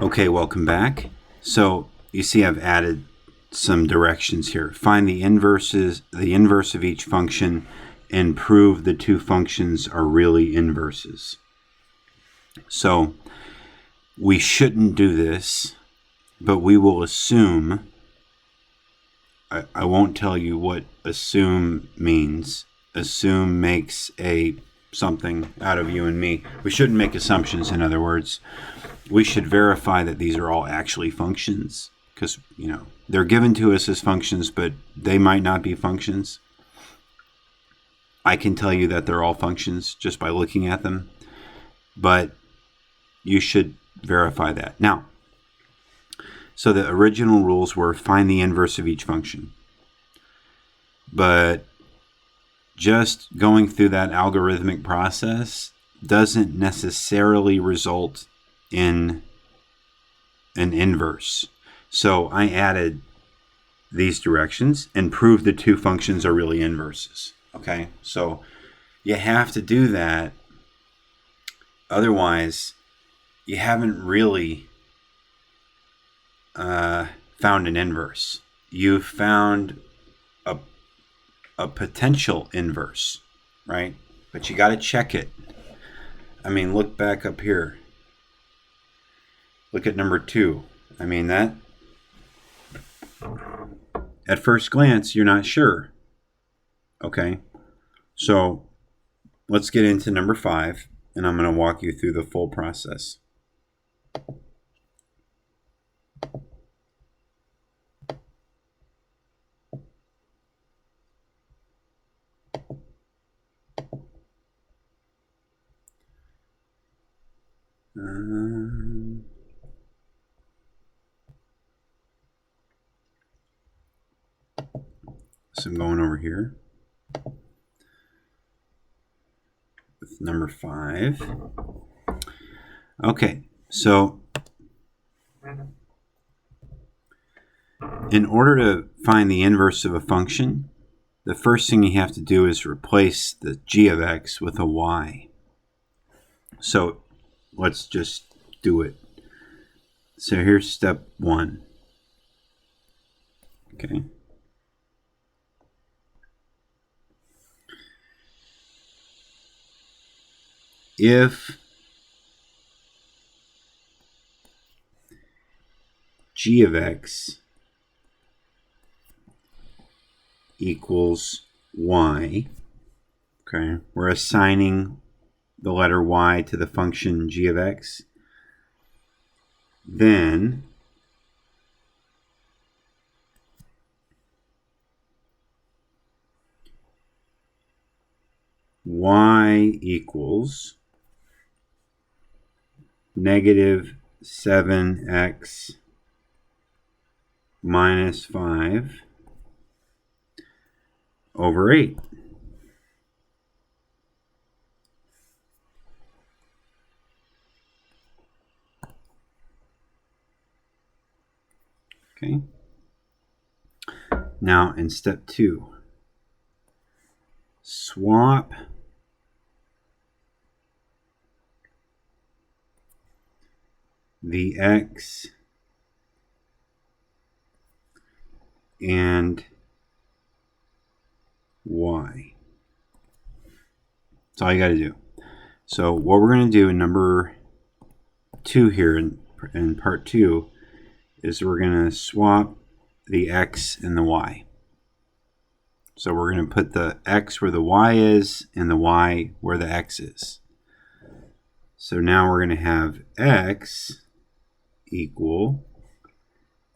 Okay, welcome back. So you see I've added some directions here. Find the inverse of each function and prove the two functions are really inverses. So we shouldn't do this, but we will assume. I won't tell you what assume means. Assume makes a something out of you and me. We shouldn't make assumptions, in other words. We should verify that these are all actually functions, because they're given to us as functions, but they might not be functions. I can tell you that they're all functions just by looking at them, but you should verify that. Now, so the original rules were find the inverse of each function. But just going through that algorithmic process doesn't necessarily result in an inverse. So I added these directions and proved the two functions are really inverses. Okay, so you have to do that. Otherwise, you haven't really found an inverse. You've found a potential inverse, right? But you got to check it. I mean, look back up here. Look at number 2. I mean, that at first glance, you're not sure. Okay, so let's get into number 5, and I'm going to walk you through the full process. So I'm going over here with number 5. Okay, so in order to find the inverse of a function, the first thing you have to do is replace the g of x with a y. So let's just do it. So here's step 1. Okay. If g of x equals y, okay, we're assigning the letter y to the function g of x, then y equals negative 7x minus 5 over 8. Okay. Now in step 2, swap the x and y. That's all you got to do. So what we're going to do in number 2 here in part 2 is we're going to swap the x and the y. So we're going to put the x where the y is and the y where the x is. So now we're going to have x equal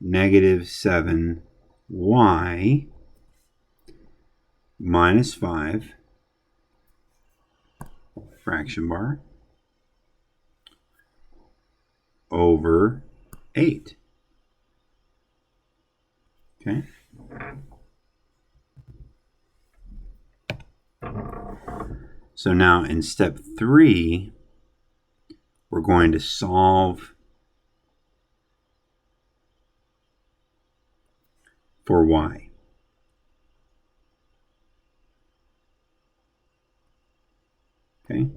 negative 7y minus 5 fraction bar over 8. Okay. So now in step 3, we're going to solve for y. Okay.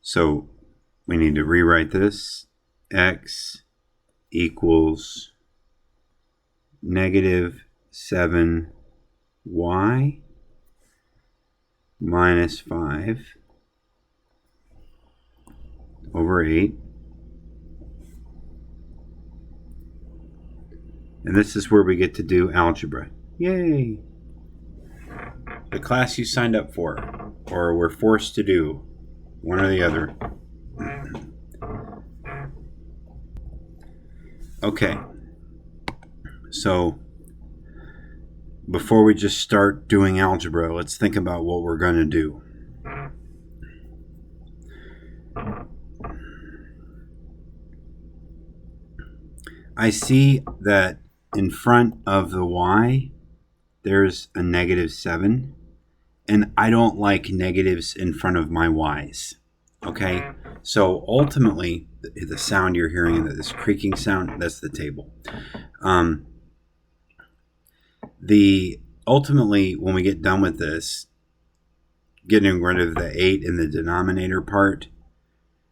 So we need to rewrite this. X equals negative 7y minus 5 over 8. And this is where we get to do algebra. Yay! The class you signed up for, or were forced to do, one or the other. Okay, so before we just start doing algebra, let's think about what we're going to do. I see that in front of the y, there's a negative 7, and I don't like negatives in front of my y's. Okay, so ultimately, the sound you're hearing, this creaking sound, that's the table. Ultimately, when we get done with this, getting rid of the 8 in the denominator part,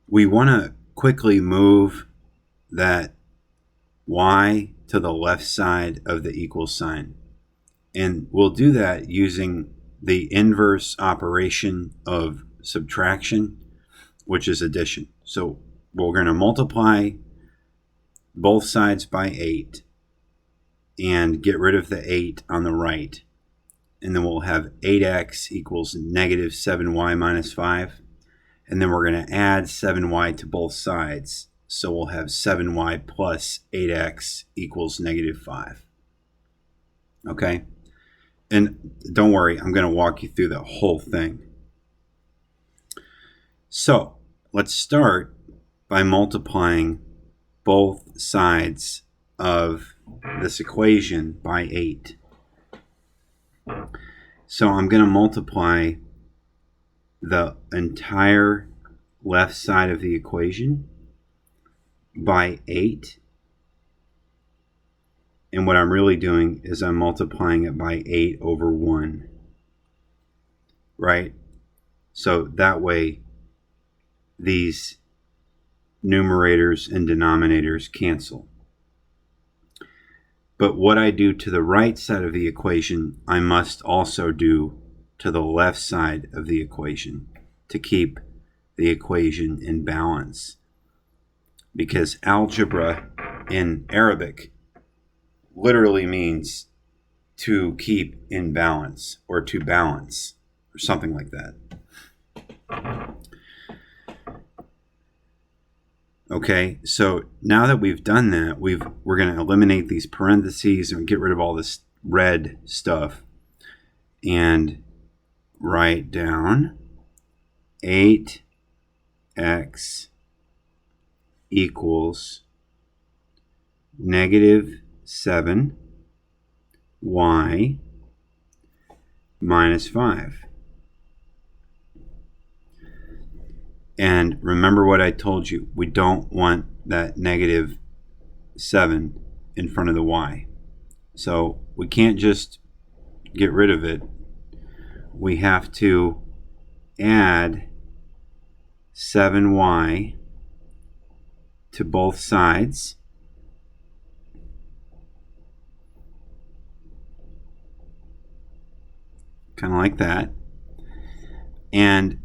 we want to quickly move that y to the left side of the equal sign. And we'll do that using the inverse operation of subtraction, which is addition. So we're going to multiply both sides by 8 and get rid of the 8 on the right. And then we'll have 8x equals negative 7y minus 5. And then we're going to add 7y to both sides. So we'll have 7y plus 8x equals negative 5. Okay? And don't worry, I'm going to walk you through the whole thing. So let's start by multiplying both sides of this equation by 8. So I'm going to multiply the entire left side of the equation by 8. And what I'm really doing is I'm multiplying it by 8 over 1. Right? So that way, these numerators and denominators cancel. But what I do to the right side of the equation, I must also do to the left side of the equation to keep the equation in balance. Because algebra in Arabic literally means to keep in balance or to balance or something like that. Okay, so now that we've done that, we're going to eliminate these parentheses and get rid of all this red stuff and write down 8x equals negative 7y minus 5. And remember what I told you, we don't want that negative 7 in front of the y. So we can't just get rid of it. We have to add 7y to both sides. Kind of like that. And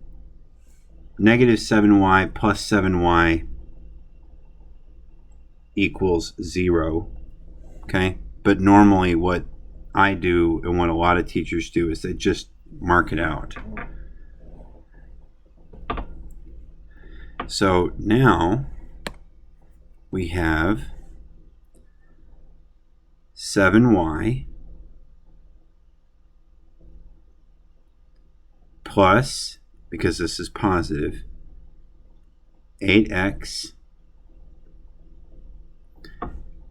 negative 7y plus 7y equals 0. Okay? But normally what I do and what a lot of teachers do is they just mark it out. So now we have 7y plus, because this is positive, 8x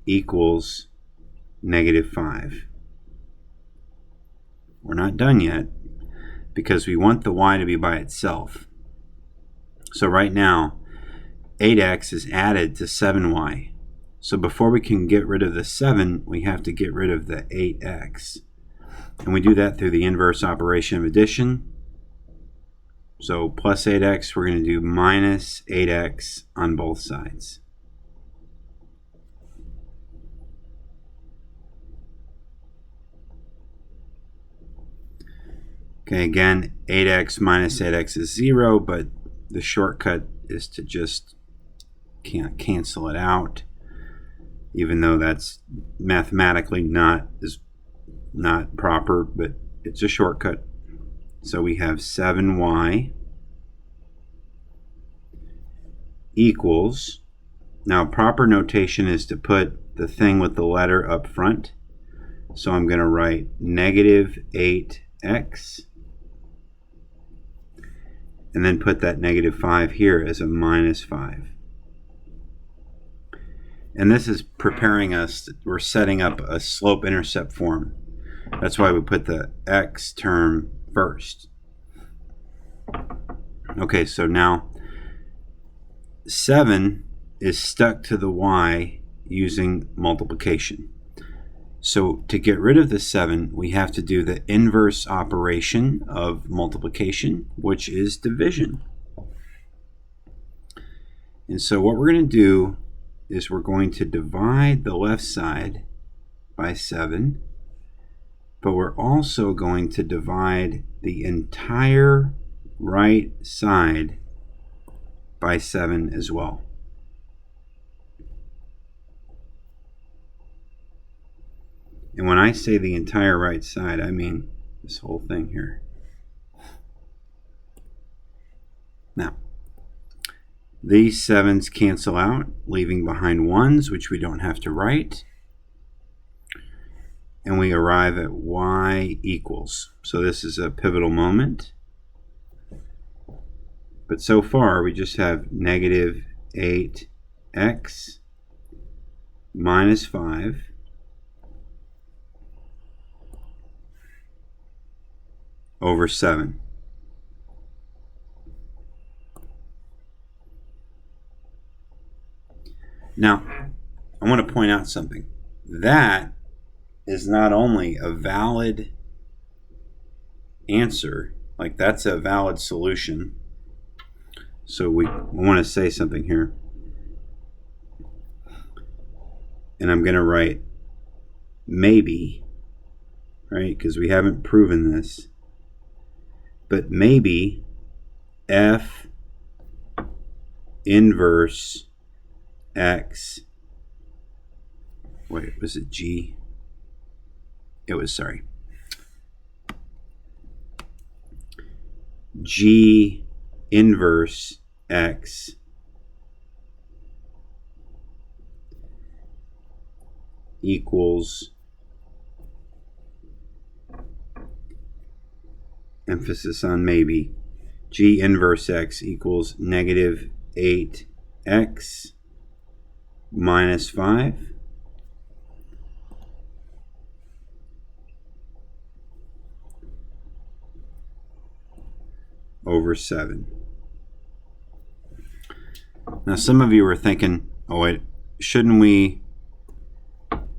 equals negative 5. We're not done yet because we want the y to be by itself. So right now, 8x is added to 7y. So before we can get rid of the 7, we have to get rid of the 8x. And we do that through the inverse operation of addition. So plus 8x, we're going to do minus 8x on both sides. Okay, again, 8x minus 8x is 0, but the shortcut is to just cancel it out, even though that's mathematically not proper, but it's a shortcut. So we have 7y equals, now proper notation is to put the thing with the letter up front. So I'm going to write negative 8x and then put that negative 5 here as a minus 5. And this is preparing us, we're setting up a slope-intercept form. That's why we put the x term first. Okay, so now 7 is stuck to the y using multiplication. So to get rid of the 7, we have to do the inverse operation of multiplication, which is division. And so what we're going to do is we're going to divide the left side by 7, but we're also going to divide the entire right side by 7 as well. And when I say the entire right side, I mean this whole thing here. Now, these 7s cancel out, leaving behind 1s, which we don't have to write. And we arrive at y equals. So this is a pivotal moment. But so far, we just have negative 8x minus 5 over 7. Now, I want to point out something. That is not only a valid answer, like that's a valid solution. So we want to say something here. And I'm going to write maybe, right? Because we haven't proven this. But maybe f inverse x, wait, was it g? It was, sorry, g inverse x equals, emphasis on maybe, g inverse x equals negative 8x minus 5 over 7. Now some of you are thinking, oh wait, shouldn't we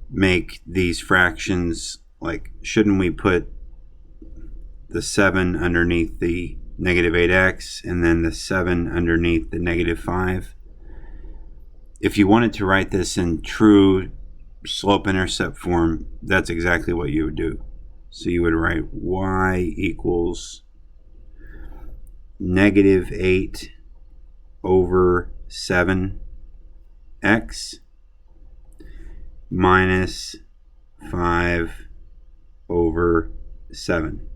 make these fractions, like shouldn't we put the 7 underneath the negative 8x and then the 7 underneath the negative 5? If you wanted to write this in true slope-intercept form, that's exactly what you would do. So you would write y equals negative 8 over 7x minus 5 over 7.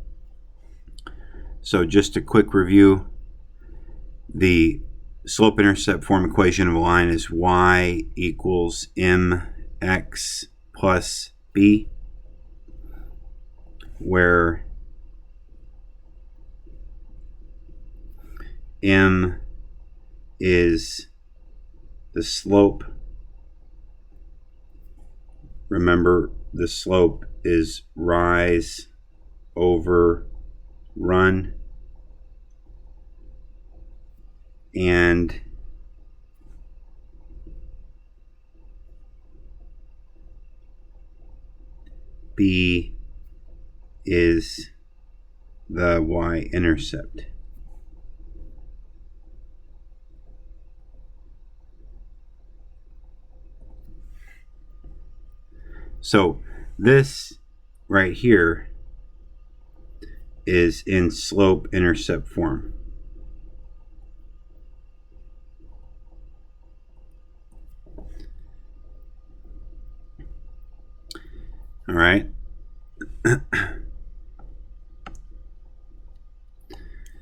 So just a quick review. The slope-intercept form equation of a line is y equals mx plus b, where m is the slope. Remember, the slope is rise over run, and b is the y-intercept. So this right here is in slope-intercept form. All right.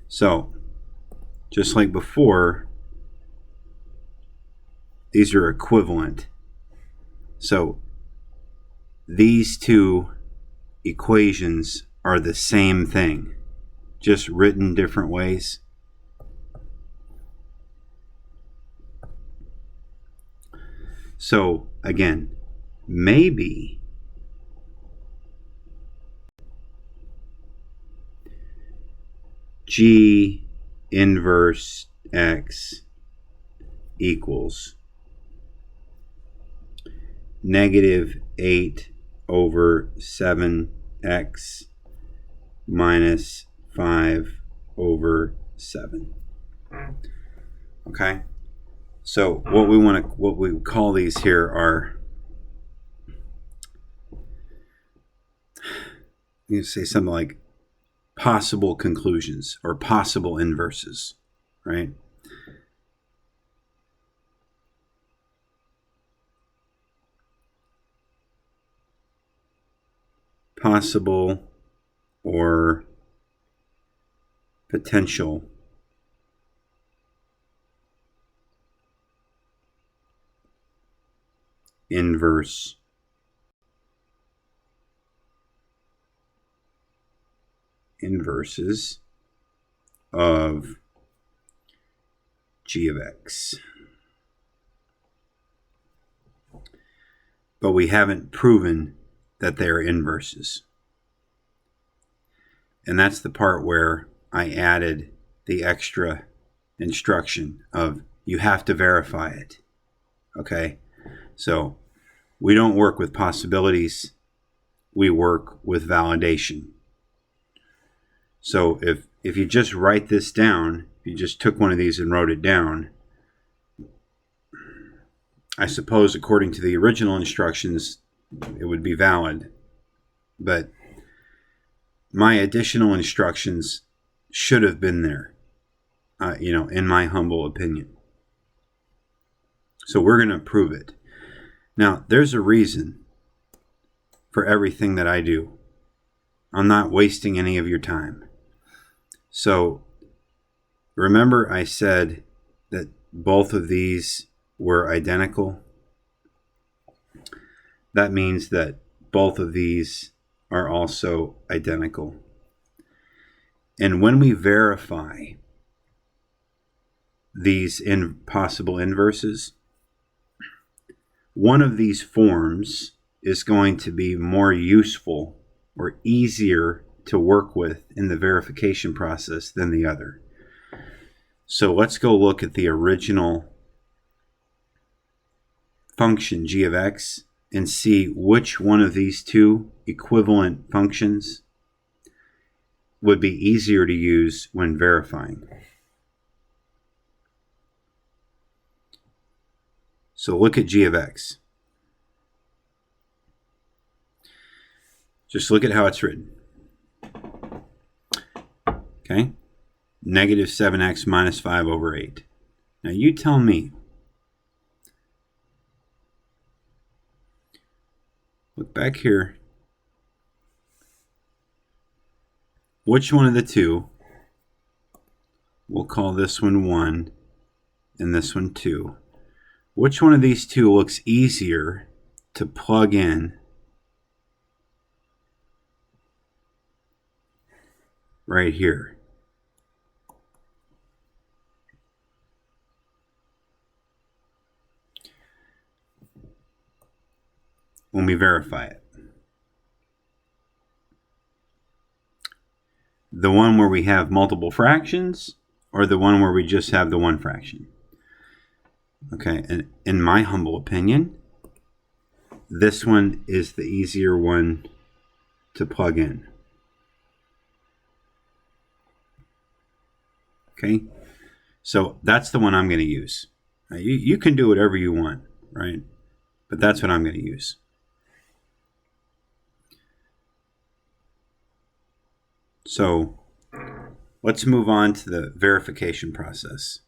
So, just like before, these are equivalent. So, these two equations are the same thing, just written different ways. So, again, maybe G inverse X equals negative 8 over 7x minus 5 over 7. Okay? So what we call these here are, you say something like possible conclusions or possible inverses, right? Possible or potential inverses of g of x. But we haven't proven that they're inverses. And that's the part where I added the extra instruction of you have to verify it. Okay? So we don't work with possibilities. We work with validation. So if you just write this down, if you just took one of these and wrote it down, I suppose according to the original instructions, it would be valid. But my additional instructions should have been there, in my humble opinion. So we're going to prove it. Now, there's a reason for everything that I do. I'm not wasting any of your time. So remember I said that both of these were identical? That means that both of these are also identical. And when we verify these possible inverses, one of these forms is going to be more useful or easier to work with in the verification process than the other. So let's go look at the original function g of x and see which one of these two equivalent functions would be easier to use when verifying. So look at g of x. Just look at how it's written. Okay? Negative 7x minus 5 over 8. Now you tell me. Look back here. Which one of the two, we'll call this one 1 and this one 2. Which one of these two looks easier to plug in right here? When we verify it. The one where we have multiple fractions or the one where we just have the one fraction? Okay, and in my humble opinion, this one is the easier one to plug in. Okay, so that's the one I'm going to use. You can do whatever you want, right? But that's what I'm going to use. So let's move on to the verification process.